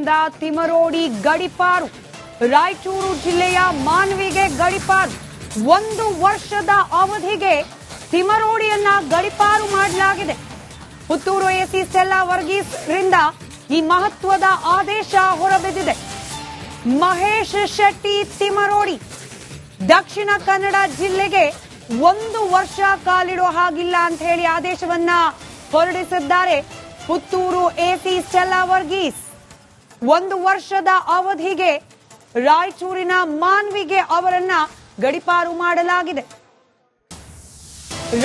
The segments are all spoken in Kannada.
ಜಿಲ್ಲೆಯಿಂದ ತಿಮರೋಡಿ ಗಡಿಪಾರು, ರಾಯಚೂರು ಜಿಲ್ಲೆಯ ಮಾನ್ವಿಗೆ ಗಡಿಪಾರು. 1 ವರ್ಷದ ಅವಧಿಗೆ ತಿಮರೋಡಿಯನ್ನ ಗಡಿಪಾರು ಮಾಡಲಾಗಿದೆ. ಪುತ್ತೂರು ಎಸಿ ಸ್ಟೆಲ್ಲಾ ವರ್ಗೀಸ್ ರಿಂದ ಈ ಮಹತ್ವದ ಆದೇಶ ಹೊರಬಿದ್ದಿದೆ. ಮಹೇಶ್ ಶೆಟ್ಟಿ ತಿಮರೋಡಿ ದಕ್ಷಿಣ ಕನ್ನಡ ಜಿಲ್ಲೆಗೆ 1 ವರ್ಷ ಕಾಲಿಡೋ ಹಾಗಿಲ್ಲ ಅಂತ ಹೇಳಿ ಆದೇಶವನ್ನ ಹೊರಡಿಸಿದ್ದಾರೆ ಪುತ್ತೂರು ಎಸಿ ಸ್ಟೆಲ್ಲಾ ವರ್ಗೀಸ್. 1 ವರ್ಷದ ಅವಧಿಗೆ ರಾಯಚೂರಿನ ಮಾನ್ವಿಗೆ ಅವರನ್ನ ಗಡಿಪಾರು ಮಾಡಲಾಗಿದೆ.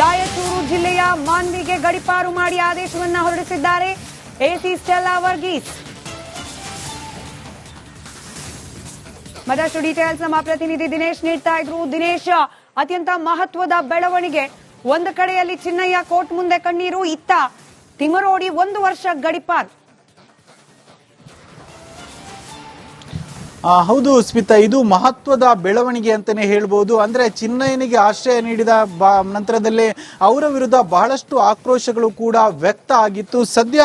ರಾಯಚೂರು ಜಿಲ್ಲೆಯ ಮಾನ್ವಿಗೆ ಗಡಿಪಾರು ಮಾಡಿ ಆದೇಶವನ್ನ ಹೊರಡಿಸಿದ್ದಾರೆ ಎಸಿ ಸ್ಟೆಲ್ಲಾ ವರ್ಗೀಸ್. ಮತ್ತಷ್ಟು ಡೀಟೇಲ್ಸ್ ನಮ್ಮ ಪ್ರತಿನಿಧಿ ದಿನೇಶ್ ನೀಡ್ತಾ ಇದ್ರು. ದಿನೇಶ್, ಅತ್ಯಂತ ಮಹತ್ವದ ಬೆಳವಣಿಗೆ. ಒಂದು ಕಡೆಯಲ್ಲಿ ಚಿನ್ನಯ್ಯ ಕೋರ್ಟ್ ಮುಂದೆ ಕಣ್ಣೀರು, ಇತ್ತ ತಿಮರೋಡಿ 1 ವರ್ಷ ಗಡಿಪಾರು. ಹೌದು ಸ್ಮಿತಾ, ಇದು ಮಹತ್ವದ ಬೆಳವಣಿಗೆ ಅಂತಾನೆ ಹೇಳ್ಬೋದು. ಅಂದ್ರೆ ಚಿನ್ನಯ್ಯನಿಗೆ ಆಶ್ರಯ ನೀಡಿದ ನಂತರದಲ್ಲಿ ಅವರ ವಿರುದ್ಧ ಬಹಳಷ್ಟು ಆಕ್ರೋಶಗಳು ಕೂಡ ವ್ಯಕ್ತ ಆಗಿತ್ತು. ಸದ್ಯ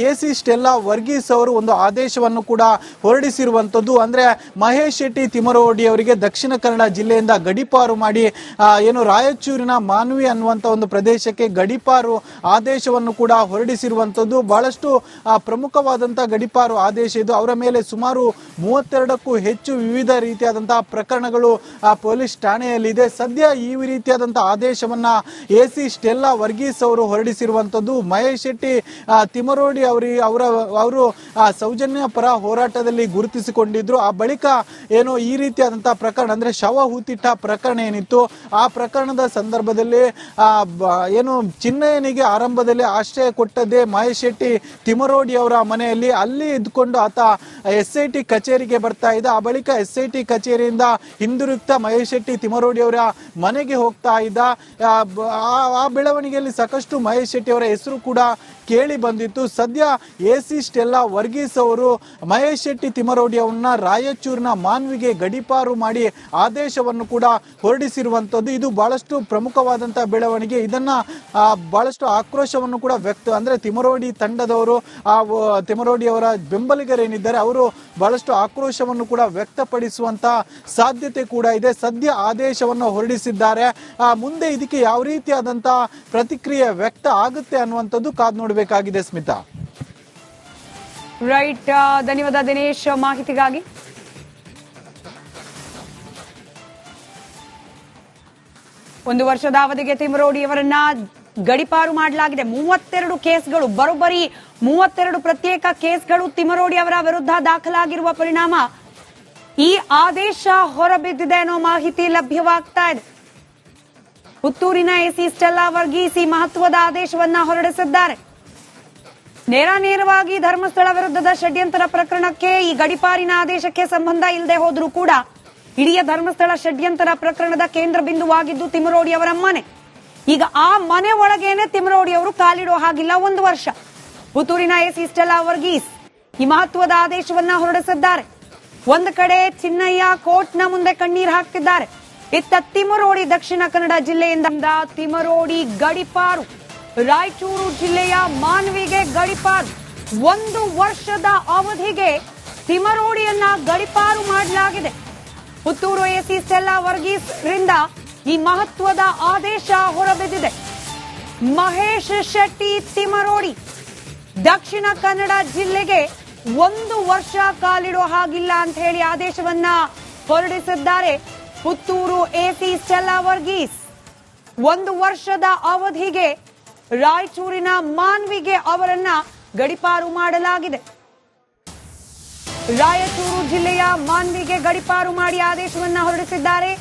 ಎಸಿ ಸ್ಟೆಲ್ಲಾ ವರ್ಗೀಸ್ ಅವರು ಒಂದು ಆದೇಶವನ್ನು ಕೂಡ ಹೊರಡಿಸಿರುವಂತದ್ದು. ಅಂದ್ರೆ ಮಹೇಶ್ ಶೆಟ್ಟಿ ತಿಮರೋಡಿ ಅವರಿಗೆ ದಕ್ಷಿಣ ಕನ್ನಡ ಜಿಲ್ಲೆಯಿಂದ ಗಡಿಪಾರು ಮಾಡಿ ಏನು ರಾಯಚೂರಿನ ಮಾನ್ವಿ ಅನ್ನುವಂತ ಒಂದು ಪ್ರದೇಶಕ್ಕೆ ಗಡಿಪಾರು ಆದೇಶವನ್ನು ಕೂಡ ಹೊರಡಿಸಿರುವಂತದ್ದು. ಬಹಳಷ್ಟು ಪ್ರಮುಖವಾದಂತಹ ಗಡಿಪಾರು ಆದೇಶ ಇದು. ಅವರ ಮೇಲೆ ಸುಮಾರು 32ಕ್ಕೂ ಹೆಚ್ಚು ವಿವಿಧ ರೀತಿಯಾದಂತಹ ಪ್ರಕರಣಗಳು ಪೊಲೀಸ್ ಠಾಣೆಯಲ್ಲಿದೆ. ಸದ್ಯ ಈ ರೀತಿಯಾದಂತಹ ಆದೇಶವನ್ನ ಎಸಿ ಸ್ಟೆಲ್ಲಾ ವರ್ಗೀಸ್ ಅವರು ಹೊರಡಿಸಿರುವಂತದ್ದು. ಮಹೇಶ್ ಶೆಟ್ಟಿ ತಿಮರೋಡಿ ಅವರು ಸೌಜನ್ಯ ಪರ ಹೋರಾಟದಲ್ಲಿ ಗುರುತಿಸಿಕೊಂಡಿದ್ರು. ಆ ಬಳಿಕ ಏನು ಈ ರೀತಿಯಾದಂತಹ ಪ್ರಕರಣ ಅಂದ್ರೆ ಶವ ಹೂತಿಟ್ಟ ಪ್ರಕರಣ ಏನಿತ್ತು, ಆ ಪ್ರಕರಣದ ಸಂದರ್ಭದಲ್ಲಿ ಏನು ಚಿನ್ನಯ್ಯನಿಗೆ ಆರಂಭದಲ್ಲಿ ಆಶ್ರಯ ಕೊಟ್ಟದ್ದೇ ಮಹೇಶ್ ಶೆಟ್ಟಿ ತಿಮರೋಡಿ ಅವರ ಮನೆಯಲ್ಲಿ. ಅಲ್ಲಿ ಇದ್ಕೊಂಡು ಆತ SIT ಕಚೇರಿಗೆ ಬರ್ತಾ ಇದ್ದ. ಆ ಬಳಿಕ SIT ಕಚೇರಿಯಿಂದ ಹಿಂದಿರುಗ್ತಾ ಮಹೇಶ್ ಶೆಟ್ಟಿ ತಿಮರೋಡಿ ಅವರ ಮನೆಗೆ ಹೋಗ್ತಾ ಇದ್ದ. ಆ ಬೆಳವಣಿಗೆಯಲ್ಲಿ ಸಾಕಷ್ಟು ಮಹೇಶ್ ಶೆಟ್ಟಿ ಅವರ ಹೆಸರು ಕೂಡ ಕೇಳಿ ಬಂದಿತ್ತು. ಸದ್ಯ ಎಸಿ ಸ್ಟೆಲ್ಲಾ ವರ್ಗೀಸ್ ಅವರು ಮಹೇಶ್ ಶೆಟ್ಟಿ ತಿಮರೋಡಿ ಅವರನ್ನ ರಾಯಚೂರಿನ ಮಾನ್ವಿಗೆ ಗಡಿಪಾರು ಮಾಡಿ ಆದೇಶವನ್ನು ಕೂಡ ಹೊರಡಿಸಿರುವಂತದ್ದು. ಇದು ಬಹಳಷ್ಟು ಪ್ರಮುಖವಾದಂತಹ ಬೆಳವಣಿಗೆ. ಇದನ್ನ ಬಹಳಷ್ಟು ಆಕ್ರೋಶವನ್ನು ಕೂಡ ಅಂದ್ರೆ ತಿಮರೋಡಿ ತಂಡದವರು, ತಿಮರೋಡಿ ಅವರ ಬೆಂಬಲಿಗರೇನಿದ್ದಾರೆ ಅವರು ಬಹಳಷ್ಟು ಆಕ್ರೋಶವನ್ನು ಕೂಡ ವ್ಯಕ್ತಪಡಿಸುವಂತ ಸಾಧ್ಯತೆ ಕೂಡ ಇದೆ. ಸದ್ಯ ಆದೇಶವನ್ನು ಹೊರಡಿಸಿದ್ದಾರೆ. ಮುಂದೆ ಇದಕ್ಕೆ ಯಾವ ರೀತಿಯಾದಂತಹ ಪ್ರತಿಕ್ರಿಯೆ ವ್ಯಕ್ತ ಆಗುತ್ತೆ ಅನ್ನುವಂಥದ್ದು ಕಾದ್ ನೋಡಬೇಕಾಗಿದೆ ಸ್ಮಿತಾ. ರೈಟ್, ಧನ್ಯವಾದ ದಿನೇಶ್ ಮಾಹಿತಿಗಾಗಿ. ಒಂದು ವರ್ಷದ ಅವಧಿಗೆ ತಿಮರೋಡಿ ಅವರನ್ನ ಗಡಿಪಾರು ಮಾಡಲಾಗಿದೆ. 32 ಕೇಸ್ಗಳು, ಬರೋಬ್ಬರಿ 32 ಪ್ರತ್ಯೇಕ ಕೇಸ್ಗಳು ತಿಮರೋಡಿ ಅವರ ವಿರುದ್ಧ ದಾಖಲಾಗಿರುವ ಪರಿಣಾಮ ಈ ಆದೇಶ ಹೊರಬಿದ್ದಿದೆ ಅನ್ನೋ ಮಾಹಿತಿ ಲಭ್ಯವಾಗ್ತಾ ಇದೆ. ಪುತ್ತೂರಿನ ಎಸಿ ಸ್ಟೆಲ್ಲಾ ವರ್ಗೀಸ್ ಈ ಮಹತ್ವದ ಆದೇಶವನ್ನ ಹೊರಡಿಸಿದ್ದಾರೆ. ನೇರವಾಗಿ ಧರ್ಮಸ್ಥಳ ವಿರುದ್ಧದ ಷಡ್ಯಂತರ ಪ್ರಕರಣಕ್ಕೆ ಈ ಗಡಿಪಾರಿನ ಆದೇಶಕ್ಕೆ ಸಂಬಂಧ ಇಲ್ಲದೆ ಹೋದ್ರೂ ಕೂಡ ಇಡೀ ಧರ್ಮಸ್ಥಳ ಷಡ್ಯಂತರ ಪ್ರಕರಣದ ಕೇಂದ್ರ ಬಿಂದುವಾಗಿದ್ದು ತಿಮರೋಡಿ ಅವರ ಮನೆ. ಈಗ ಆ ಮನೆ ಒಳಗೇನೆ ತಿಮರೋಡಿ ಅವರು ಕಾಲಿಡೋ ಹಾಗಿಲ್ಲ 1 ವರ್ಷ. ಪುತ್ತೂರಿನ ಎಸಿ ಸ್ಟೆಲ್ಲಾ ವರ್ಗೀಸ್ ಈ ಮಹತ್ವದ ಆದೇಶವನ್ನ ಹೊರಡಿಸಿದ್ದಾರೆ. ಒಂದು ಕಡೆ ಚಿನ್ನಯ್ಯ ಕೋರ್ಟ್ನ ಮುಂದೆ ಕಣ್ಣೀರು ಹಾಕ್ತಿದ್ದಾರೆ, ಇತ್ತ ತಿಮರೋಡಿ ದಕ್ಷಿಣ ಕನ್ನಡ ಜಿಲ್ಲೆಯಿಂದ ತಿಮರೋಡಿ ಗಡಿಪಾರು, ರಾಯಚೂರು ಜಿಲ್ಲೆಯ ಮಾನ್ವಿಗೆ ಗಡಿಪಾರು. 1 ವರ್ಷದ ಅವಧಿಗೆ ತಿಮರೋಡಿಯನ್ನ ಗಡಿಪಾರು ಮಾಡಲಾಗಿದೆ. ಪುತ್ತೂರು ಎಸಿ ಸ್ಟೆಲ್ಲಾ ವರ್ಗೀಸ್ ರಿಂದ ಈ ಮಹತ್ವದ ಆದೇಶ ಹೊರಬಿದ್ದಿದೆ. ಮಹೇಶ್ ಶೆಟ್ಟಿ ತಿಮರೋಡಿ ದಕ್ಷಿಣ ಕನ್ನಡ ಜಿಲ್ಲೆಗೆ 1 ವರ್ಷ ಕಾಲಿಡೋ ಹಾಗಿಲ್ಲ ಅಂತ ಹೇಳಿ ಆದೇಶವನ್ನ ಹೊರಡಿಸಿದ್ದಾರೆ ಪುತ್ತೂರು ಎಸಿ ಸ್ಟೆಲ್ಲಾ ವರ್ಗೀಸ್. 1 ವರ್ಷದ ಅವಧಿಗೆ ರಾಯಚೂರಿನ ಮಾನ್ವಿಗೆ ಅವರನ್ನ ಗಡಿಪಾರು ಮಾಡಲಾಗಿದೆ. ರಾಯಚೂರು ಜಿಲ್ಲೆಯ ಮಾನ್ವಿಗೆ ಗಡಿಪಾರು ಮಾಡಿ ಆದೇಶವನ್ನ ಹೊರಡಿಸಿದ್ದಾರೆ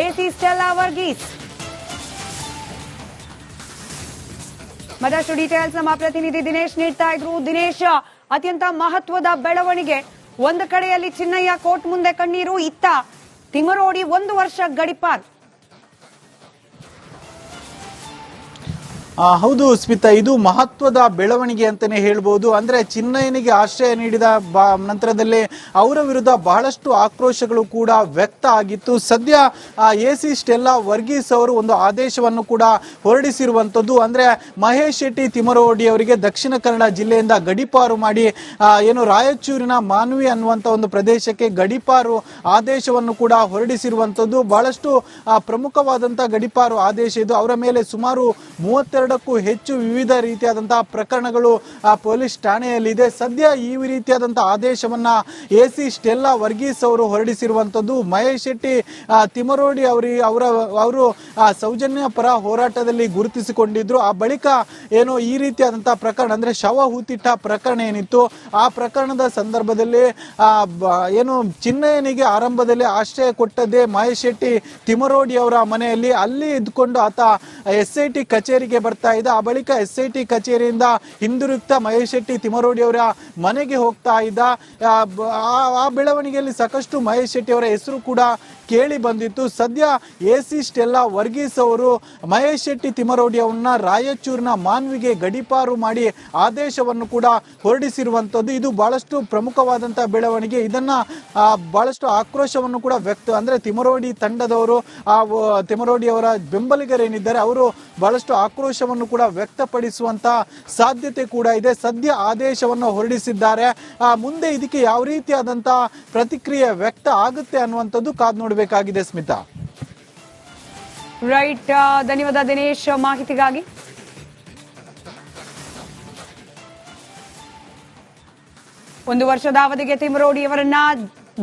ಎಸಿ ಸ್ಟೆಲ್ಲಾ ವರ್ಗೀಸ್. ಮತ್ತಷ್ಟು ಡೀಟೇಲ್ಸ್ ನಮ್ಮ ಪ್ರತಿನಿಧಿ ದಿನೇಶ್ ನೀಡ್ತಾ ಇದ್ರು. ದಿನೇಶ್, ಅತ್ಯಂತ ಮಹತ್ವದ ಬೆಳವಣಿಗೆ. ಒಂದು ಕಡೆಯಲ್ಲಿ ಚಿನ್ನಯ್ಯ ಕೋರ್ಟ್ ಮುಂದೆ ಕಣ್ಣೀರು, ಇತ್ತ ತಿಮರೋಡಿ 1 ವರ್ಷ ಗಡಿಪಾರು. ಹೌದು ಸ್ಮಿತಾ, ಇದು ಮಹತ್ವದ ಬೆಳವಣಿಗೆ ಅಂತಾನೆ ಹೇಳ್ಬೋದು. ಅಂದ್ರೆ ಚಿನ್ನಯ್ಯನಿಗೆ ಆಶ್ರಯ ನೀಡಿದ ನಂತರದಲ್ಲಿ ಅವರ ವಿರುದ್ಧ ಬಹಳಷ್ಟು ಆಕ್ರೋಶಗಳು ಕೂಡ ವ್ಯಕ್ತ ಆಗಿತ್ತು. ಸದ್ಯ ಎಸಿ ಸ್ಟೆಲ್ಲಾ ವರ್ಗೀಸ್ ಅವರು ಒಂದು ಆದೇಶವನ್ನು ಕೂಡ ಹೊರಡಿಸಿರುವಂತದ್ದು. ಅಂದ್ರೆ ಮಹೇಶ್ ಶೆಟ್ಟಿ ತಿಮರೋಡಿ ಅವರಿಗೆ ದಕ್ಷಿಣ ಕನ್ನಡ ಜಿಲ್ಲೆಯಿಂದ ಗಡಿಪಾರು ಮಾಡಿ ರಾಯಚೂರಿನ ಮಾನ್ವಿ ಅನ್ನುವಂತ ಒಂದು ಪ್ರದೇಶಕ್ಕೆ ಗಡಿಪಾರು ಆದೇಶವನ್ನು ಕೂಡ ಹೊರಡಿಸಿರುವಂತದ್ದು. ಬಹಳಷ್ಟು ಪ್ರಮುಖವಾದಂತಹ ಗಡಿಪಾರು ಆದೇಶ ಇದು. ಅವರ ಮೇಲೆ ಸುಮಾರು 32ಕ್ಕೂ ಹೆಚ್ಚು ವಿವಿಧ ರೀತಿಯಾದಂತಹ ಪ್ರಕರಣಗಳು ಪೊಲೀಸ್ ಠಾಣೆಯಲ್ಲಿದೆ. ಸದ್ಯ ಈ ರೀತಿಯಾದಂತಹ ಆದೇಶವನ್ನ ಎಸಿ ಸ್ಟೆಲ್ಲಾ ವರ್ಗೀಸ್ ಅವರು ಹೊರಡಿಸಿರುವಂತದ್ದು. ಮಹೇಶ್ ಶೆಟ್ಟಿ ತಿಮರೋಡಿ ಅವರು ಸೌಜನ್ಯ ಪರ ಹೋರಾಟದಲ್ಲಿ ಗುರುತಿಸಿಕೊಂಡಿದ್ರು. ಆ ಬಳಿಕ ಈ ರೀತಿಯಾದಂತಹ ಪ್ರಕರಣ ಅಂದ್ರೆ ಶವ ಹೂತಿಟ್ಟ ಪ್ರಕರಣ ಏನಿತ್ತು, ಆ ಪ್ರಕರಣದ ಸಂದರ್ಭದಲ್ಲಿ ಚಿನ್ನಯ್ಯನಿಗೆ ಆರಂಭದಲ್ಲಿ ಆಶ್ರಯ ಕೊಟ್ಟದ್ದೇ ಮಹೇಶ್ ಶೆಟ್ಟಿ ತಿಮರೋಡಿ ಅವರ ಮನೆಯಲ್ಲಿ. ಅಲ್ಲಿ ಇದ್ಕೊಂಡು ಆತ SIT ಕಚೇರಿಗೆ ಬರ್ತಾ ಇದ್ದ. ಆ ಬಳಿಕ SIT ಕಚೇರಿಯಿಂದ ಹಿಂದಿರುಗ್ತಾ ಮಹೇಶ್ ಶೆಟ್ಟಿ ತಿಮರೋಡಿ ಅವರ ಮನೆಗೆ ಹೋಗ್ತಾ ಇದ್ದ. ಆ ಬೆಳವಣಿಗೆಯಲ್ಲಿ ಸಾಕಷ್ಟು ಮಹೇಶ್ ಶೆಟ್ಟಿ ಅವರ ಹೆಸರು ಕೂಡ ಕೇಳಿ ಬಂದಿತ್ತು. ಸದ್ಯ ಎಸಿ ಸ್ಟೆಲ್ಲಾ ವರ್ಗೀಸ್ ಅವರು ಮಹೇಶ್ ಶೆಟ್ಟಿ ತಿಮರೋಡಿ ಅವರನ್ನ ರಾಯಚೂರಿನ ಮಾನ್ವಿಗೆ ಗಡಿಪಾರು ಮಾಡಿ ಆದೇಶವನ್ನು ಕೂಡ ಹೊರಡಿಸಿರುವಂತದ್ದು. ಇದು ಬಹಳಷ್ಟು ಪ್ರಮುಖವಾದಂತಹ ಬೆಳವಣಿಗೆ. ಇದನ್ನ ಬಹಳಷ್ಟು ಆಕ್ರೋಶವನ್ನು ಕೂಡ ಅಂದ್ರೆ ತಿಮರೋಡಿ ತಂಡದವರು, ತಿಮರೋಡಿ ಅವರ ಬೆಂಬಲಿಗರೇನಿದ್ದಾರೆ ಅವರು ಬಹಳಷ್ಟು ಆಕ್ರೋಶವನ್ನು ಕೂಡ ವ್ಯಕ್ತಪಡಿಸುವಂತ ಸಾಧ್ಯತೆ ಕೂಡ ಇದೆ. ಸದ್ಯ ಆದೇಶವನ್ನು ಹೊರಡಿಸಿದ್ದಾರೆ. ಮುಂದೆ ಇದಕ್ಕೆ ಯಾವ ರೀತಿಯಾದಂತಹ ಪ್ರತಿಕ್ರಿಯೆ ವ್ಯಕ್ತ ಆಗುತ್ತೆ ಅನ್ನುವಂಥದ್ದು ಕಾದು ನೋಡಬೇಕಾಗಿದೆ ಸ್ಮಿತಾ. ರೈಟ್, ಧನ್ಯವಾದ ದಿನೇಶ್ ಮಾಹಿತಿಗಾಗಿ. ಒಂದು ವರ್ಷದ ಅವಧಿಗೆ ತಿಮರೋಡಿ ಅವರನ್ನ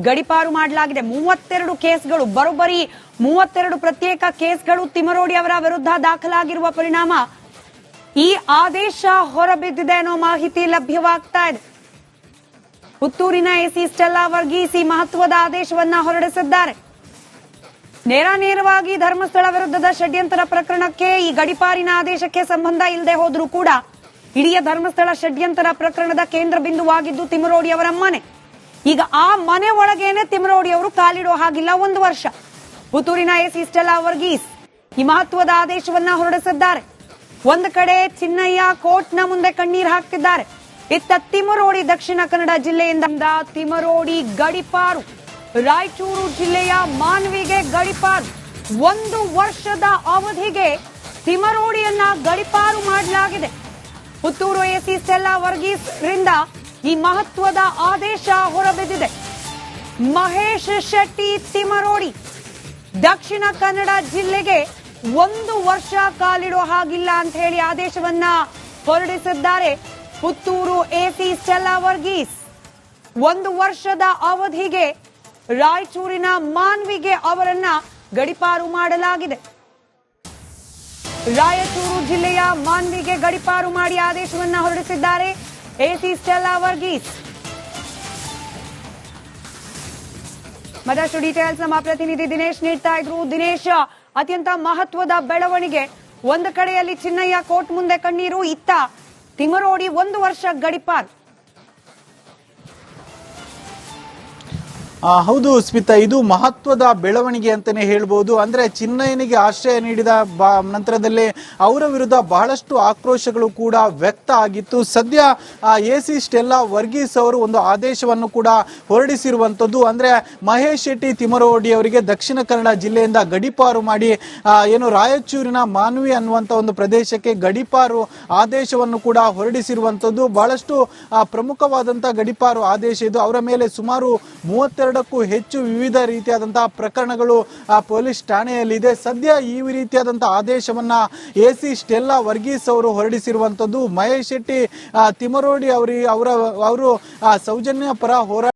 ಗಡಿಪಾರು ಮಾಡಲಾಗಿದೆ. 32 ಕೇಸ್ಗಳು, ಬರೋಬ್ಬರಿ 32 ಪ್ರತ್ಯೇಕ ಕೇಸ್ಗಳು ತಿಮರೋಡಿ ಅವರ ವಿರುದ್ಧ ದಾಖಲಾಗಿರುವ ಪರಿಣಾಮ ಈ ಆದೇಶ ಹೊರಬಿದ್ದಿದೆ ಅನ್ನೋ ಮಾಹಿತಿ ಲಭ್ಯವಾಗ್ತಾ ಇದೆ. ಪುತ್ತೂರಿನ ಎಸಿ ಸ್ಟೆಲ್ಲಾ ವರ್ಗೀಸ್ ಈ ಮಹತ್ವದ ಆದೇಶವನ್ನ ಹೊರಡಿಸಿದ್ದಾರೆ. ನೇರವಾಗಿ ಧರ್ಮಸ್ಥಳ ವಿರುದ್ಧದ ಷಡ್ಯಂತರ ಪ್ರಕರಣಕ್ಕೆ ಈ ಗಡಿಪಾರಿನ ಆದೇಶಕ್ಕೆ ಸಂಬಂಧ ಇಲ್ಲದೆ ಹೋದ್ರೂ ಕೂಡ ಇಡೀ ಧರ್ಮಸ್ಥಳ ಷಡ್ಯಂತರ ಪ್ರಕರಣದ ಕೇಂದ್ರ ಬಿಂದುವಾಗಿದ್ದು ತಿಮರೋಡಿ ಅವರ ಮನೆ. ಈಗ ಆ ಮನೆ ಒಳಗೇನೆ ತಿಮರೋಡಿ ಅವರು ಕಾಲಿಡೋ ಹಾಗಿಲ್ಲ. 1 ವರ್ಷ ಪುತ್ತೂರಿನ ಎಸಿ ಸ್ಟೆಲ್ಲಾ ವರ್ಗೀಸ್ ಈ ಮಹತ್ವದ ಆದೇಶವನ್ನ ಹೊರಡಿಸಿದ್ದಾರೆ. ಒಂದು ಕಡೆ ಚಿನ್ನಯ್ಯ ಕೋರ್ಟ್ನ ಮುಂದೆ ಕಣ್ಣೀರು ಹಾಕ್ತಿದ್ದಾರೆ, ಇತ್ತ ತಿಮರೋಡಿ ದಕ್ಷಿಣ ಕನ್ನಡ ಜಿಲ್ಲೆಯಿಂದ ತಿಮರೋಡಿ ಗಡಿಪಾರು, ರಾಯಚೂರು ಜಿಲ್ಲೆಯ ಮಾನ್ವಿಗೆ ಗಡಿಪಾರು. 1 ವರ್ಷದ ಅವಧಿಗೆ ತಿಮರೋಡಿಯನ್ನ ಗಡಿಪಾರು ಮಾಡಲಾಗಿದೆ. ಪುತ್ತೂರು ಎಸಿ ಸ್ಟೆಲ್ಲಾ ವರ್ಗೀಸ್ ರಿಂದ ಈ ಮಹತ್ವದ ಆದೇಶ ಹೊರಬಿದ್ದಿದೆ. ಮಹೇಶ್ ಶೆಟ್ಟಿ ತಿಮರೋಡಿ ದಕ್ಷಿಣ ಕನ್ನಡ ಜಿಲ್ಲೆಗೆ 1 ವರ್ಷ ಕಾಲಿಡೋ ಹಾಗಿಲ್ಲ ಅಂತ ಹೇಳಿ ಆದೇಶವನ್ನ ಹೊರಡಿಸಿದ್ದಾರೆ ಪುತ್ತೂರು ಎಸಿ ಸ್ಟೆಲ್ಲಾ ವರ್ಗೀಸ್. 1 ವರ್ಷದ ಅವಧಿಗೆ ರಾಯಚೂರಿನ ಮಾನ್ವಿಗೆ ಅವರನ್ನ ಗಡಿಪಾರು ಮಾಡಲಾಗಿದೆ. ರಾಯಚೂರು ಜಿಲ್ಲೆಯ ಮಾನ್ವಿಗೆ ಗಡಿಪಾರು ಮಾಡಿ ಆದೇಶವನ್ನ ಹೊರಡಿಸಿದ್ದಾರೆ ಎಸಿ ಸ್ಟೆಲ್ಲಾ ವರ್ಗೀಸ್. ಮತ್ತಷ್ಟು ಡೀಟೇಲ್ಸ್ ನಮ್ಮ ಪ್ರತಿನಿಧಿ ದಿನೇಶ್ ನೀಡ್ತಾ ಇದ್ರು. ದಿನೇಶ್, ಅತ್ಯಂತ ಮಹತ್ವದ ಬೆಳವಣಿಗೆ. ಒಂದು ಕಡೆಯಲ್ಲಿ ಚಿನ್ನಯ್ಯ ಕೋರ್ಟ್ ಮುಂದೆ ಕಣ್ಣೀರು, ಇತ್ತ ತಿಮರೋಡಿ 1 ವರ್ಷ ಗಡಿಪಾರು. ಹೌದು ಸ್ಮಿತಾ, ಇದು ಮಹತ್ವದ ಬೆಳವಣಿಗೆ ಅಂತಾನೆ ಹೇಳ್ಬೋದು. ಅಂದ್ರೆ ಚಿನ್ನಯ್ಯನಿಗೆ ಆಶ್ರಯ ನೀಡಿದ ನಂತರದಲ್ಲಿ ಅವರ ವಿರುದ್ಧ ಬಹಳಷ್ಟು ಆಕ್ರೋಶಗಳು ಕೂಡ ವ್ಯಕ್ತ ಆಗಿತ್ತು. ಸದ್ಯ ಎಸಿ ಸ್ಟೆಲ್ಲಾ ವರ್ಗೀಸ್ ಅವರು ಒಂದು ಆದೇಶವನ್ನು ಕೂಡ ಹೊರಡಿಸಿರುವಂತದ್ದು. ಅಂದ್ರೆ ಮಹೇಶ್ ಶೆಟ್ಟಿ ತಿಮರೋಡಿ ಅವರಿಗೆ ದಕ್ಷಿಣ ಕನ್ನಡ ಜಿಲ್ಲೆಯಿಂದ ಗಡಿಪಾರು ಮಾಡಿ ರಾಯಚೂರಿನ ಮಾನ್ವಿ ಅನ್ನುವಂತ ಒಂದು ಪ್ರದೇಶಕ್ಕೆ ಗಡಿಪಾರು ಆದೇಶವನ್ನು ಕೂಡ ಹೊರಡಿಸಿರುವಂತದ್ದು. ಬಹಳಷ್ಟು ಪ್ರಮುಖವಾದಂತಹ ಗಡಿಪಾರು ಆದೇಶ ಇದು. ಅವರ ಮೇಲೆ ಸುಮಾರು 32ಕ್ಕೂ ಹೆಚ್ಚು ವಿವಿಧ ರೀತಿಯಾದಂತಹ ಪ್ರಕರಣಗಳು ಪೊಲೀಸ್ ಠಾಣೆಯಲ್ಲಿದೆ. ಸದ್ಯ ಈ ರೀತಿಯಾದಂತಹ ಆದೇಶವನ್ನ ಎಸಿ ಸ್ಟೆಲ್ಲಾ ವರ್ಗೀಸ್ ಅವರು ಹೊರಡಿಸಿರುವಂತದ್ದು. ಮಹೇಶ್ ಶೆಟ್ಟಿ ತಿಮರೋಡಿ ಅವರು ಸೌಜನ್ಯ ಪರ ಹೋರಾಟ